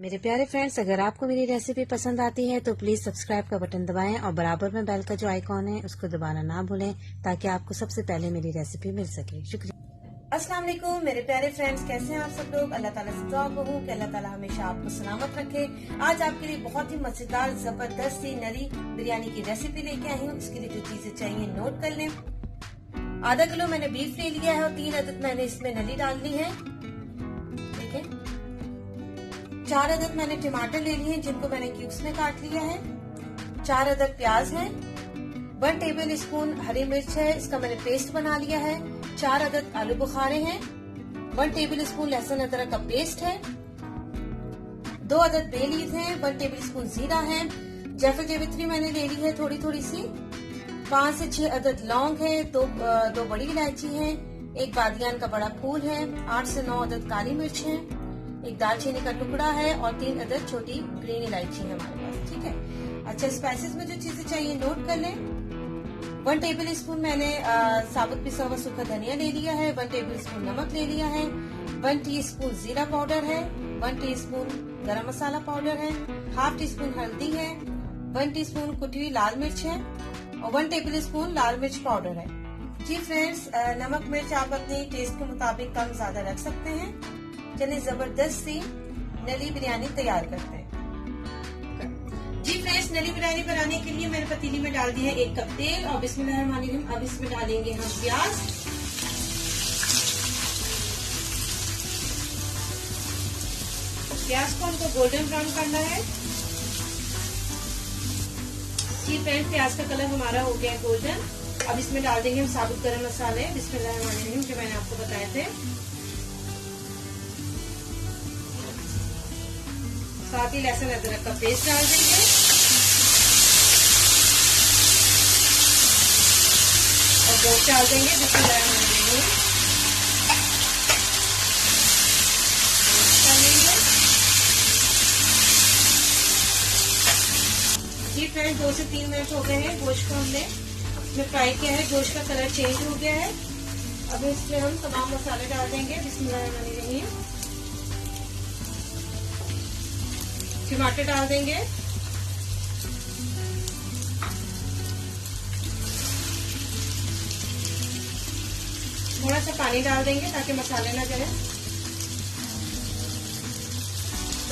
मेरे प्यारे फ्रेंड्स, अगर आपको मेरी रेसिपी पसंद आती है तो प्लीज सब्सक्राइब का बटन दबाएं और बराबर में बेल का जो आइकॉन है उसको दबाना ना भूलें ताकि आपको सबसे पहले मेरी रेसिपी मिल सके। शुक्रिया। अस्सलाम वालेकुम मेरे प्यारे फ्रेंड्स, कैसे हैं आप सब लोग। अल्लाह ताला से दुआ करूं कि अल्लाह ताला हमेशा आपको सलामत रखे। आज आपके लिए बहुत ही मजेदार जबरदस्त सी नली बिरयानी की रेसिपी लेके आई हूँ। इसके लिए जो चीजें चाहिए नोट कर लें। आधा किलो मैंने बीफ ले लिया है और 3 अदद मैंने इसमें नली डालनी है। ठीक है, 4 अदद मैंने टमाटर ले लिए हैं जिनको मैंने क्यूब्स में काट लिया है। 4 अदद प्याज है। 1 टेबल स्पून हरी मिर्च है, इसका मैंने पेस्ट बना लिया है। 4 अदद आलू बुखारे हैं। 1 टेबल स्पून लहसुन अदरक का पेस्ट है। 2 अदद बे लीफ है। 1 टेबल स्पून जीरा है। जायफल जावित्री मैंने ले ली है थोड़ी थोड़ी सी। 5 से 6 अदद लौंग है। दो बड़ी इलायची है। 1 बादियान का बड़ा फूल है। 8 से 9 अदद काली मिर्च है। 1 दालचीनी का टुकड़ा है और 3 अदद छोटी ग्रीन इलायची है हमारे पास। ठीक है, अच्छा स्पाइसेस में जो चीजें चाहिए नोट कर लें। 1 टेबल स्पून मैंने साबुत पिसा हुआ सूखा धनिया ले लिया है। 1 टेबल स्पून नमक ले लिया है। 1 टीस्पून जीरा पाउडर है। 1 टीस्पून गरम मसाला पाउडर है। हाफ टी स्पून हल्दी है। 1 टीस्पून कुटी हुई लाल मिर्च है और 1 टेबल स्पून लाल मिर्च पाउडर है। जी फ्रेंड्स, नमक मिर्च आप अपने टेस्ट के मुताबिक कम ज्यादा रख सकते हैं। चलिए जबरदस्त सी नली बिरयानी तैयार करते हैं। जी फ्रेंड्स, नली बिरयानी बनाने के लिए मैंने पतीली में डाल दिया है 1 कप तेल और बिस्मिल्लाहिर्रहमानिर्रहीम। अब इसमें डालेंगे हम प्याज। प्याज को हमको गोल्डन ब्राउन करना है। जी फ्रेंड्स, प्याज का कलर हमारा हो गया है गोल्डन। अब इसमें डाल देंगे हम साबुत गरम मसाले बिस्मिल्लाहिर्रहमानिर्रहीम जो मैंने आपको बताए थे। साथ ही लहसुन अदरक का पेस्ट डाल देंगे और गोश्त डाल देंगे बिस्मिल्लाहिर्रहमानिर्रहीम। जी फ्रेंड, 2 से 3 मिनट हो गए हैं। गोश्त को हमने इसमें फ्राई किया है। गोश्त का कलर चेंज हो गया है। अब इसमें हम तमाम मसाले डाल देंगे बिस्मिल्लाहिर्रहमानिर्रहीम। टमाटर डाल देंगे। थोड़ा सा पानी डाल देंगे ताकि मसाले ना जले।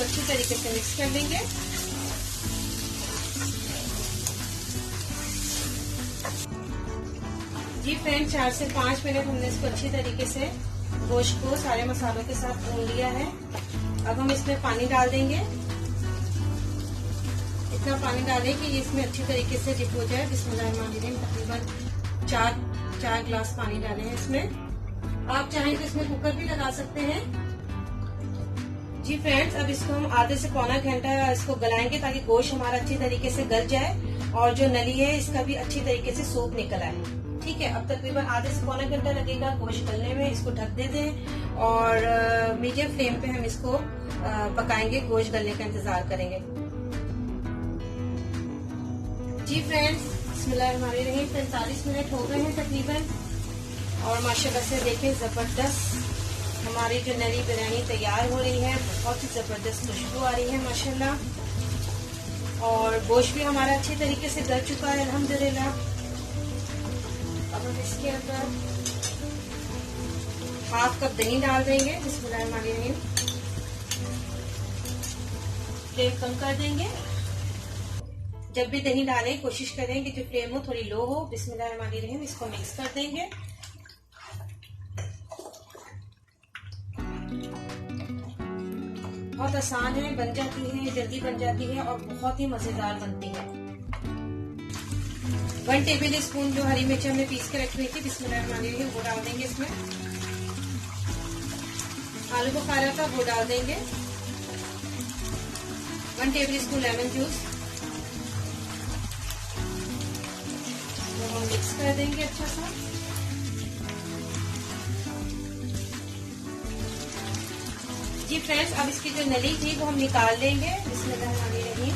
अच्छी तरीके से मिक्स कर लेंगे। जी फ्रेंड, 4 से 5 मिनट हमने इसको अच्छी तरीके से गोश्त को सारे मसालों के साथ भून लिया है। अब हम इसमें पानी डाल देंगे। इतना पानी डालें कि इसमें अच्छी तरीके से डिप हो जाए। बिस्मिल्लाहिर्रहमानिर्रहीम तकरीबन 4 ग्लास पानी डाले हैं इसमें। आप चाहें तो इसमें कुकर भी लगा सकते हैं। जी फ्रेंड्स, अब इसको हम आधे से पौना घंटा इसको गलाएंगे ताकि गोश्त हमारा अच्छी तरीके से गल जाए और जो नली है इसका भी अच्छी तरीके से सूप निकल आए। ठीक है, अब तकरीबन आधे से पौना घंटा लगेगा गोश्त गलने में। इसको ढक दे दें और मीडियम फ्लेम पे हम इसको पकाएंगे। गोश्त गलने का इंतजार करेंगे। जी फ्रेंड्स, बिस्मिल्लाहिर्रहमानिर्रहीम 45 मिनट हो गए हैं तकरीबन और माशाल्लाह से देखें जबरदस्त हमारी जो नली बिरयानी तैयार हो रही है। बहुत ही जबरदस्त खुशबू आ रही है माशाल्लाह और गोश्त भी हमारा अच्छी तरीके से गल चुका है अल्हम्दुलिल्लाह। अब हम इसके अंदर हाफ कप दही डाल देंगे बिस्मिल्लाहिर्रहमानिर्रहीम। फ्लेम कम कर देंगे। जब भी दही डालें कोशिश करें कि जो फ्लेम हो थोड़ी लो हो। बिस्मिल्लाहिर्रहमानिर्रहीम इसको मिक्स कर देंगे। बहुत आसान है, बन जाती है, जल्दी बन जाती है और बहुत ही मजेदार बनती है। 1 टेबल स्पून जो हरी मिर्च हमने पीस के रखी हुई थी बिस्मिल्लाहिर्रहमानिर्रहीम वो डाल देंगे इसमें। आलू बुखारा का वो डाल देंगे। 1 टेबल स्पून लेमन जूस हम मिक्स कर देंगे अच्छा सा। जी फ्रेंड्स, अब इसकी जो नली थी वो हम निकाल लेंगे बिस्मिल्लाहिर्रहमानिर्रहीम।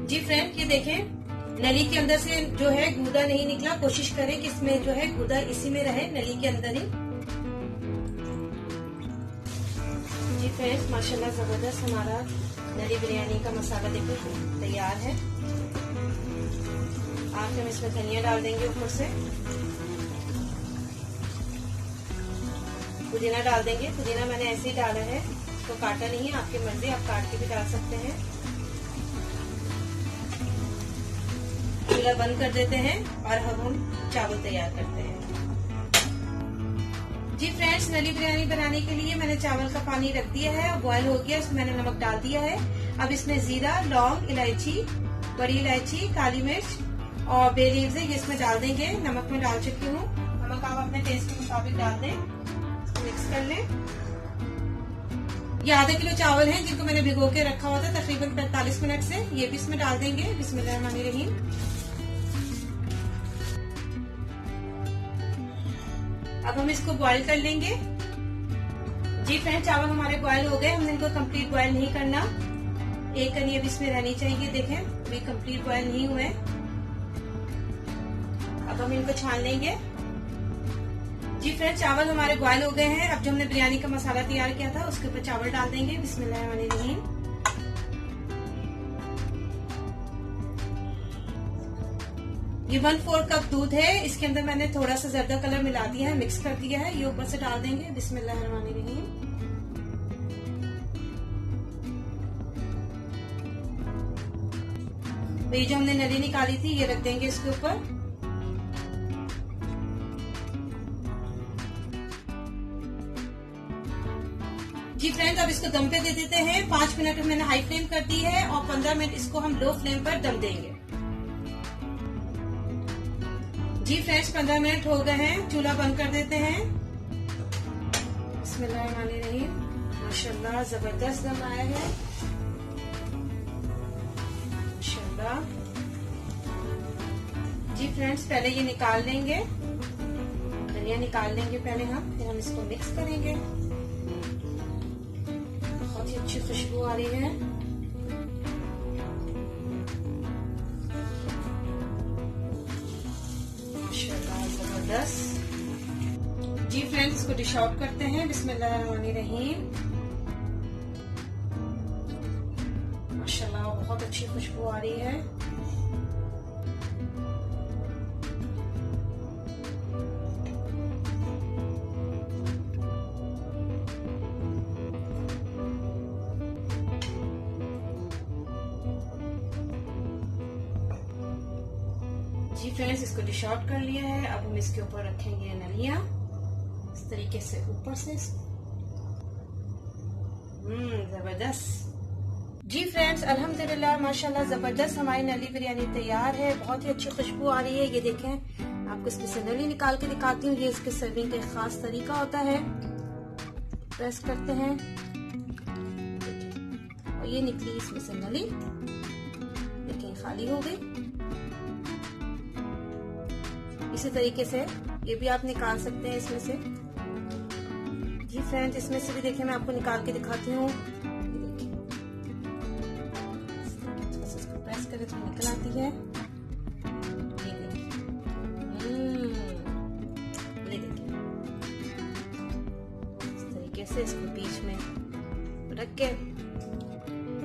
जी फ्रेंड, ये देखें नली के अंदर से जो है गूदा नहीं निकला, कोशिश करें कि इसमें जो है गूदा इसी में रहे, नली के अंदर ही। जी फ्रेंड्स, माशाल्लाह जबरदस्त हमारा नली बिरयानी का मसाला देखो तैयार है। आखिर हम इसमें धनिया डाल देंगे, ऊपर से पुदीना डाल देंगे। पुदीना मैंने ऐसे ही डाला है, तो काटा नहीं है, आपकी मर्जी, आप काट के भी डाल सकते हैं। चूल्हा बंद कर देते हैं और अब हम चावल तैयार करते हैं। जी फ्रेंड्स, नली बिरयानी बनाने के लिए मैंने चावल का पानी रख दिया है और बॉयल हो गया, इसमें मैंने नमक डाल दिया है। अब इसमें जीरा, लौंग, इलायची, बड़ी इलायची, काली मिर्च और बे लीव्स है, ये इसमें डाल देंगे। नमक में डाल चुकी हूँ, नमक आप अपने टेस्ट के मुताबिक डाल दें, मिक्स कर लें। ये आधा किलो चावल हैं जिनको मैंने भिगो के रखा हुआ था तकरीबन 45 मिनट से, ये भी इसमें डाल देंगे। बिस्मिल्लाहिर्रहमानिर्रहीम। अब हम इसको बॉईल कर लेंगे। जी फ्रेंड, चावल हमारे बॉईल हो गए, हमने इनको कंप्लीट बॉईल नहीं करना, एक कनी अब इसमें रहनी चाहिए। देखें, अभी कंप्लीट बॉईल नहीं हुए। अब हम इनको छान लेंगे। जी फ्रेंड, चावल हमारे बॉईल हो गए हैं। अब जो हमने बिरयानी का मसाला तैयार किया था उसके ऊपर चावल डाल देंगे। बिस्मिल्लाहिर्रहमानिर्रहीम। ये 1/4 कप दूध है, इसके अंदर मैंने थोड़ा सा जर्दा कलर मिला दिया है, मिक्स कर दिया है, ये ऊपर से डाल देंगे। बिस्मिल्लाहिर्रहमानिर्रहीम। ये जो हमने नली निकाली थी ये रख देंगे इसके ऊपर। जी फ्रेंड्स, अब इसको दम पे दे देते हैं। 5 मिनट मैंने हाई फ्लेम कर दी है और 15 मिनट इसको हम लो फ्लेम पर दम देंगे। जी फ्रेंड्स, 15 मिनट हो गए हैं, चूल्हा बंद कर देते हैं। बिस्मिल्लाहिर्रहमानिर्रहीम। माशाल्लाह जबरदस्त दम आया है, माशाल्लाह। जी फ्रेंड्स, पहले ये निकाल लेंगे, धनिया निकाल लेंगे पहले हम, फिर हम इसको मिक्स करेंगे। बहुत ही अच्छी खुशबू आ रही है। जबरदस्त। जी फ्रेंड्स, इसको डिश आउट करते हैं। बिस्मिल्लाहिर्रहमानिर्रहीम। माशाल्लाह बहुत अच्छी खुशबू आ रही है। जी फ्रेंड्स, इसको डिश आउट कर लिया है। अब हम इसके ऊपर रखेंगे नलियां इस तरीके से ऊपर से। जबरदस्त। जी फ्रेंड्स, अल्हम्दुलिल्लाह माशाल्लाह जबरदस्त हमारी नली बिरयानी तैयार है। बहुत ही अच्छी खुशबू आ रही है। ये देखें, आपको इसमें से नली निकाल के दिखाती हूँ। ये इसके सर्विंग का एक खास तरीका होता है। प्रेस करते हैं और ये निकली इसमें से नली, देखें खाली हो गई। इसी तरीके से ये भी आप निकाल सकते हैं इसमें से। जी फ्रेंड्स, इसमें से भी देखिए, मैं आपको निकाल के दिखाती हूँ। इसको प्रेस करें तो निकल आती है। ये देखिए, ये देखिए, इस तरीके से इसको बीच में रख के।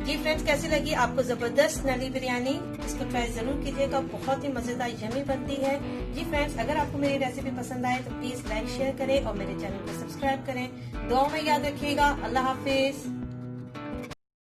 जी फ्रेंड्स, कैसी लगी आपको जबरदस्त नली बिरयानी? इसको ट्राई जरूर कीजिएगा, बहुत ही मजेदार यमी बनती है। जी फ्रेंड्स, अगर आपको मेरी रेसिपी पसंद आए तो प्लीज लाइक शेयर करें और मेरे चैनल को सब्सक्राइब करें। दुआ में याद रखिएगा। अल्लाह हाफिज।